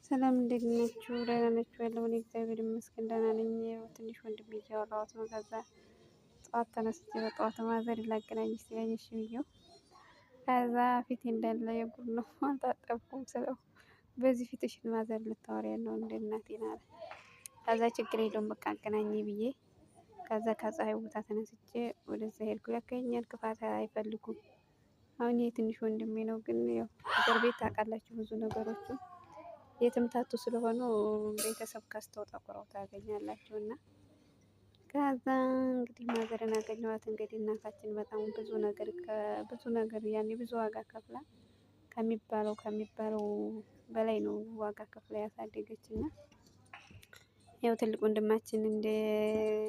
ሰላም እንዴት ናችሁ? ደህና ናችሁ? ያለው እኔ እግዚአብሔር ይመስገን ደህና ነኝ። ትንሽ ወንድሜ እያወራሁት ነው። ከዛ ጠዋት ተነስቼ በጠዋት ማዘር ላገናኝ ሲለኝ እሺ ብዬው ከዛ ፊቴ እንዳለ የጉድ ነው አልታጠብኩም ስለው በዚህ ፊትሽን ማዘር ልታወሪ ያለው እንደ እናቴን አለ። ከዛ ችግር የለውም በቃ አገናኝ ብዬ ከዛ ከፀሐይ ቦታ ተነስቼ ወደዛ ሄድኩ። ለካ የእኛን ክፋት አይፈልጉም። አሁን የትንሽ ወንድሜ ነው፣ ግን ያው ሀገር ቤት ታውቃላችሁ ብዙ ነገሮችን የተምታቱ ስለሆኑ ቤተሰብ ከስተው ጠቁረው ታገኛላችሁ። እና ከዛ እንግዲህ ማዘርን አገኘኋት። እንግዲህ እናታችን በጣም ብዙ ነገር ያኔ ብዙ ዋጋ ከፍላ ከሚባለው በላይ ነው ዋጋ ከፍላ ያሳደገች። እና ያው ትልቅ ወንድማችን እንደ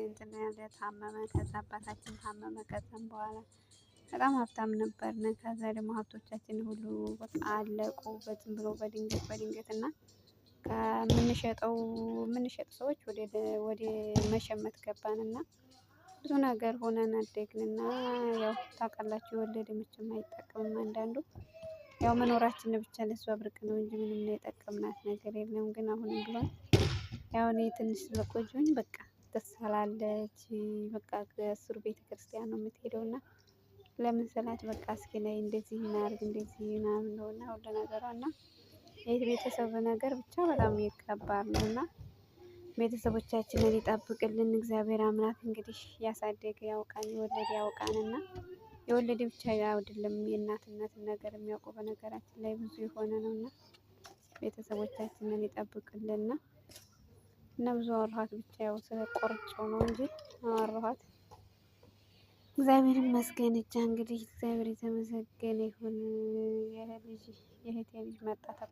እንትን ያለ ታመመ። ከዛ አባታችን ታመመ። ከዛም በኋላ በጣም ሀብታም ነበርን። ከዛ ደግሞ ሀብቶቻችን ሁሉ በቃ አለቁ በዝም ብሎ በድንገት እና የምንሸጥ ሰዎች ወደ መሸመት ገባን እና ብዙ ነገር ሆነን አደግንና ያው ታውቃላችሁ የወለደ መቼም አይጠቀምም። አንዳንዱ ያው መኖራችን ብቻ ለሷ ብርቅ ነው እንጂ ምንም የጠቀምናት ነገር የለም። ግን አሁንም ቢሆን ያው እኔ ትንሽ ስለቆየሁኝ በቃ ደስ አላለች። በቃ ከስሩ ቤተክርስቲያን ነው የምትሄደው እና ለምን ስላት በቃ እስኪ ነይ እንደዚህ እናድርግ እንደዚህ ምናምን ነው እና ሁሉ ነገሯ እና ይህ ቤተሰብ ነገር ብቻ በጣም ከባድ ነው እና ቤተሰቦቻችንን ይጠብቅልን እግዚአብሔር አምላክ። እንግዲህ ያሳደገ ያውቃን የወለደ ያውቃን እና የወለደ ብቻ አይደለም የእናትነትን ነገር የሚያውቁ በነገራችን ላይ ብዙ የሆነ ነው እና ቤተሰቦቻችንን ይጠብቅልን እና ብዙ አወራኋት ብቻ ያው ስለ ቆርጬው ነው እንጂ አወራኋት። እግዚአብሔር ይመስገን ብቻ እንግዲህ እግዚአብሔር የተመሰገነ ይሁን። የእህቴ ልጅ መጣ።